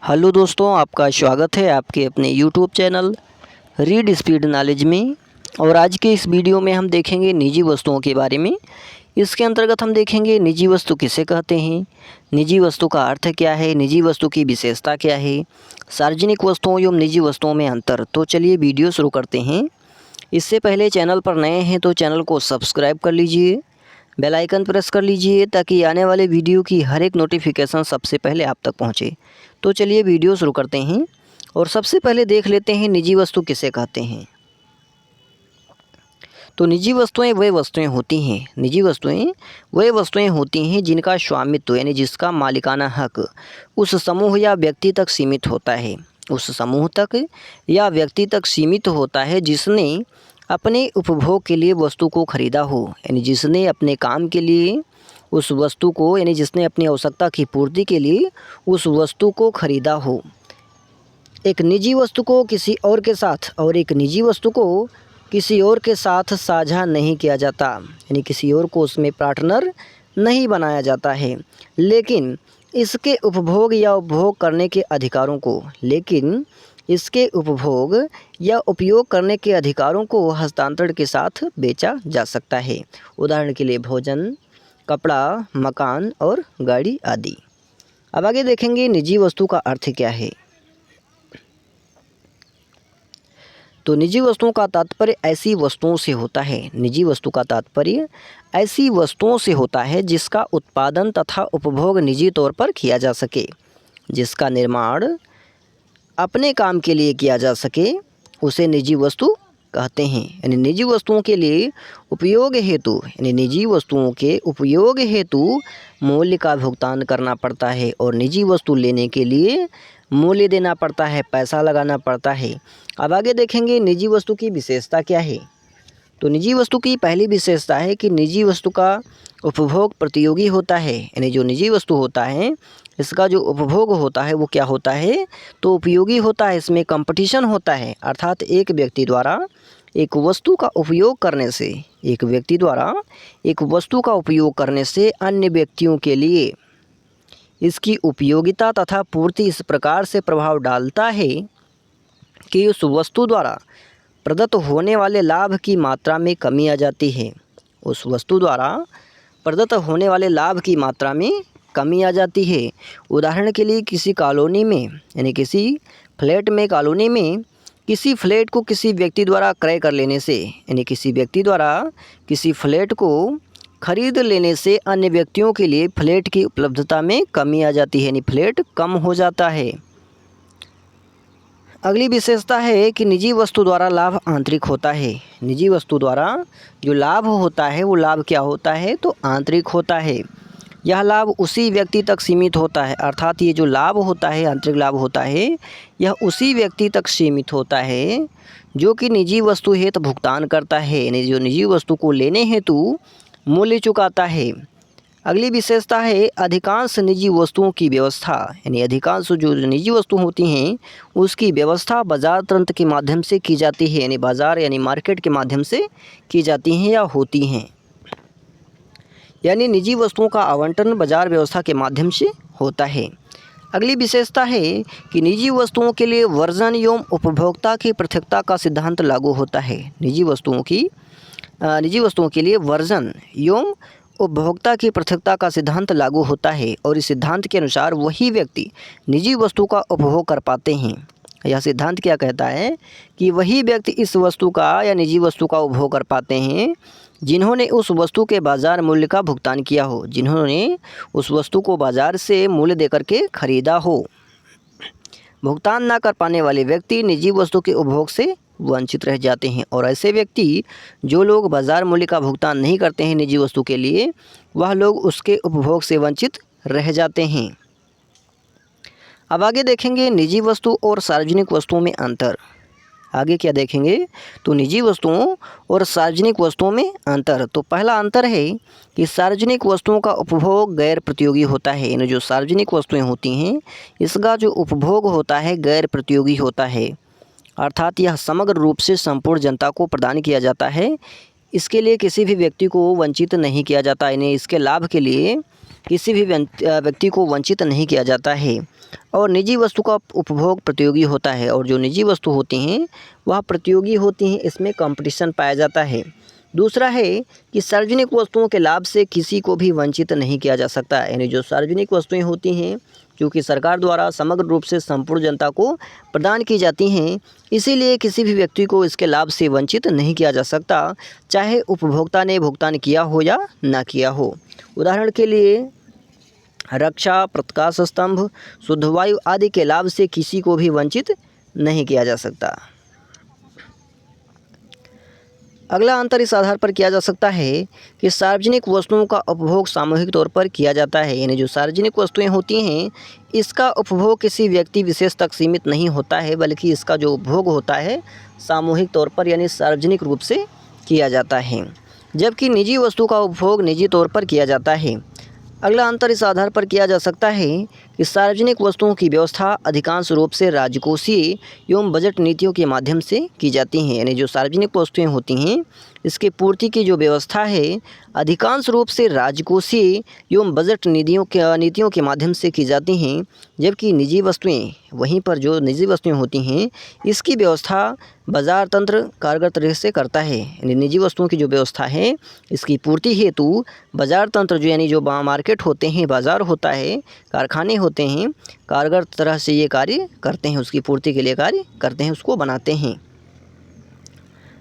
Hello दोस्तों, आपका स्वागत है आपके अपने YouTube channel read speed knowledge में। और आज के इस वीडियो में हम देखेंगे निजी वस्तुओं के बारे में। इसके अंतर्गत हम देखेंगे निजी वस्तु किसे कहते हैं, निजी वस्तु का अर्थ क्या है, निजी वस्तु की विशेषता क्या है, सार्वजनिक वस्तुओं एवं निजी वस्तुओं में अंतर। तो चलिए वीडियो शुरू करते हैं। इससे पहले चैनल पर नए हैं तो चैनल को सब्सक्राइब कर लीजिए, बेल आइकन प्रेस कर लीजिए ताकि आने वाले वीडियो की हर एक नोटिफिकेशन सबसे पहले आप तक पहुंचे। तो चलिए वीडियो शुरू करते हैं और सबसे पहले देख लेते हैं निजी वस्तु किसे कहते हैं। तो निजी वस्तुएं वह वस्तुएं होती हैं, निजी वस्तुएं वह वस्तुएं होती हैं जिनका स्वामित्व यानी जिसका मालिकाना हक उस समूह या व्यक्ति तक सीमित होता है, उस समूह तक या व्यक्ति तक सीमित होता है जिसने अपने उपभोग के लिए वस्तु को खरीदा हो, यानी जिसने अपने काम के लिए उस वस्तु को यानी जिसने अपनी आवश्यकता की पूर्ति के लिए उस वस्तु को खरीदा हो। एक निजी वस्तु को किसी और के साथ और एक निजी वस्तु को किसी और के साथ साझा नहीं किया जाता, यानी किसी और को उसमें पार्टनर नहीं बनाया जाता है, लेकिन इसके उपभोग या उपभोग करने के अधिकारों को इसके उपभोग या उपयोग करने के अधिकारों को हस्तांतरण के साथ बेचा जा सकता है। उदाहरण के लिए भोजन, कपड़ा, मकान और गाड़ी आदि। अब आगे देखेंगे निजी वस्तु का अर्थ क्या है। तो निजी वस्तुओं का तात्पर्य ऐसी वस्तुओं से होता है, निजी वस्तु का तात्पर्य ऐसी वस्तुओं से होता है जिसका उत्पादन तथा उपभोग निजी तौर पर किया जा सके, जिसका निर्माण अपने काम के लिए किया जा सके, उसे निजी वस्तु कहते हैं। यानी निजी वस्तुओं के लिए उपयोग हेतु यानी निजी वस्तुओं के उपयोग हेतु मूल्य का भुगतान करना पड़ता है और निजी वस्तु लेने के लिए मूल्य देना पड़ता है, पैसा लगाना पड़ता है। अब आगे देखेंगे निजी वस्तु की विशेषता क्या है। तो निजी वस्तु की पहली विशेषता है कि निजी वस्तु का उपभोग प्रतियोगी होता है, यानी जो निजी वस्तु होता है इसका जो उपभोग होता है वो क्या होता है, तो उपयोगी होता है, इसमें कंपटीशन होता है। अर्थात एक व्यक्ति द्वारा एक वस्तु का उपयोग करने से एक वस्तु का उपयोग करने से अन्य व्यक्तियों के लिए इसकी उपयोगिता तथा पूर्ति इस प्रकार से प्रभाव डालता है कि उस वस्तु द्वारा प्रदत्त होने वाले लाभ की मात्रा में कमी आ जाती है, उस वस्तु द्वारा प्रदत्त होने वाले लाभ की मात्रा में कमी आ जाती है। उदाहरण के लिए किसी कॉलोनी में यानी किसी फ्लैट में कॉलोनी में किसी फ्लैट को किसी व्यक्ति द्वारा क्रय कर लेने से, यानी किसी व्यक्ति द्वारा किसी फ्लैट को खरीद लेने से अन्य व्यक्तियों के लिए फ्लैट की उपलब्धता में कमी आ जाती है, यानी फ्लैट कम हो जाता है। अगली विशेषता है कि निजी वस्तु द्वारा लाभ आंतरिक होता है। निजी वस्तु द्वारा जो लाभ होता है वो लाभ क्या होता है, तो आंतरिक होता है। यह लाभ उसी व्यक्ति तक सीमित होता है, अर्थात ये जो लाभ होता है, आंतरिक लाभ होता है, यह उसी व्यक्ति तक सीमित होता है जो कि निजी वस्तु हेतु भुगतान करता है, यानी जो निजी वस्तु को लेने हेतु मूल्य चुकाता है। अगली विशेषता है अधिकांश निजी वस्तुओं की व्यवस्था, यानी अधिकांश जो निजी वस्तु होती हैं उसकी व्यवस्था बाजार तंत्र के माध्यम से की जाती है, यानी बाजार यानी मार्केट के माध्यम से की जाती हैं या होती हैं। यानी निजी वस्तुओं का आवंटन बाजार व्यवस्था के माध्यम से होता है। अगली विशेषता है कि निजी वस्तुओं के लिए वर्जन एवं उपभोक्ता की पृथकता का सिद्धांत लागू होता है। निजी वस्तुओं के लिए वर्जन एवं उपभोक्ता की पृथकता का सिद्धांत लागू होता है और इस सिद्धांत के अनुसार वही व्यक्ति निजी वस्तु का उपभोग कर पाते हैं। यह सिद्धांत क्या कहता है कि वही व्यक्ति इस वस्तु का या निजी वस्तु का उपभोग कर पाते हैं जिन्होंने उस वस्तु के बाजार मूल्य का भुगतान किया हो, जिन्होंने उस वस्तु को बाजार से मूल्य देकर के खरीदा हो। भुगतान ना कर पाने वाले व्यक्ति निजी वस्तु के उपभोग से वंचित रह जाते हैं और ऐसे व्यक्ति जो लोग बाजार मूल्य का भुगतान नहीं करते हैं निजी वस्तु के लिए, वह लोग उसके उपभोग से वंचित रह जाते हैं। अब आगे देखेंगे निजी वस्तु और सार्वजनिक वस्तुओं में अंतर। आगे क्या देखेंगे, तो निजी वस्तुओं और सार्वजनिक वस्तुओं में अंतर। तो पहला अंतर है कि सार्वजनिक वस्तुओं का उपभोग गैर प्रतियोगी होता है, यानी जो सार्वजनिक वस्तुएं होती हैं इसका जो उपभोग होता है गैर प्रतियोगी होता है, अर्थात यह समग्र रूप से संपूर्ण जनता को प्रदान किया जाता है। इसके लिए किसी भी व्यक्ति को वंचित नहीं किया जाता, यानी इसके लाभ के लिए किसी भी व्यक्ति को वंचित नहीं किया जाता है। और निजी वस्तु का उपभोग प्रतियोगी होता है, और जो निजी वस्तु होती हैं वह प्रतियोगी होती हैं, इसमें कंपटीशन पाया जाता है। दूसरा है कि सार्वजनिक वस्तुओं के लाभ से किसी को भी वंचित नहीं किया जा सकता, यानी जो सार्वजनिक वस्तुएं होती हैं क्योंकि सरकार द्वारा समग्र रूप से संपूर्ण जनता को प्रदान की जाती हैं, इसीलिए किसी भी व्यक्ति को इसके लाभ से वंचित नहीं किया जा सकता, चाहे उपभोक्ता ने भुगतान किया हो या ना किया हो। उदाहरण के लिए रक्षा, प्रकाश स्तंभ, शुद्ध वायु आदि के लाभ से किसी को भी वंचित नहीं किया जा सकता। अगला अंतर इस आधार पर किया जा सकता है कि सार्वजनिक वस्तुओं का उपभोग सामूहिक तौर पर किया जाता है, यानी जो सार्वजनिक वस्तुएं होती हैं इसका उपभोग किसी व्यक्ति विशेष तक सीमित नहीं होता है, बल्कि इसका जो उपभोग होता है सामूहिक तौर पर यानी सार्वजनिक रूप से किया जाता है, जबकि निजी वस्तु का उपभोग निजी तौर पर किया जाता है। अगला अंतर इस आधार पर किया जा सकता है कि सार्वजनिक वस्तुओं की व्यवस्था अधिकांश रूप से राजकोषीय एवं बजट नीतियों के माध्यम से की जाती हैं, यानी जो सार्वजनिक वस्तुएं होती हैं इसके पूर्ति की जो व्यवस्था है अधिकांश रूप से राजकोषीय एवं बजट नीतियों के माध्यम से की जाती हैं, जबकि निजी वस्तुएं वहीं पर जो निजी वस्तुएं होती हैं इसकी व्यवस्था बाजार तंत्र कारगर तरीके से करता है, यानी निजी वस्तुओं की जो व्यवस्था है इसकी पूर्ति हेतु बाजार तंत्र जो यानी जो मार्केट होते हैं, बाज़ार होता है, कारखाने होते हैं, कारगर तरह से ये कार्य करते हैं, उसकी पूर्ति के लिए कार्य करते हैं, उसको बनाते हैं।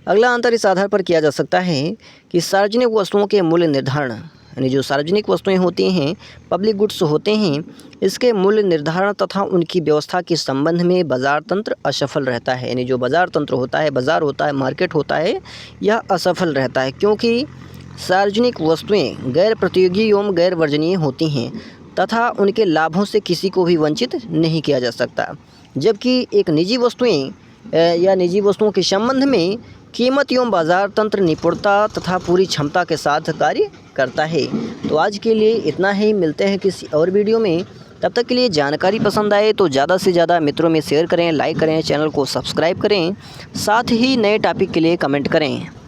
अगला अंतर इस आधार पर किया जा सकता है कि सार्वजनिक वस्तुओं के मूल्य निर्धारण, यानी जो सार्वजनिक वस्तुएं होती हैं पब्लिक गुड्स होते हैं, इसके मूल्य निर्धारण तथा उनकी व्यवस्था के संबंध में बाजार तंत्र असफल रहता है, यानी जो बाजार तंत्र होता है, बाज़ार होता है, मार्केट होता है, यह असफल रहता है, क्योंकि सार्वजनिक वस्तुएं गैर प्रतियोगी एवं गैर वर्जनीय होती हैं तथा उनके लाभों से किसी को भी वंचित नहीं किया जा सकता, जबकि एक निजी वस्तुएं या निजी वस्तुओं के संबंध में कीमत एवं बाजार तंत्र निपुणता तथा पूरी क्षमता के साथ कार्य करता है। तो आज के लिए इतना ही, मिलते हैं किसी और वीडियो में। तब तक के लिए जानकारी पसंद आए तो ज़्यादा से ज़्यादा मित्रों में शेयर करें, लाइक करें, चैनल को सब्सक्राइब करें, साथ ही नए टॉपिक के लिए कमेंट करें।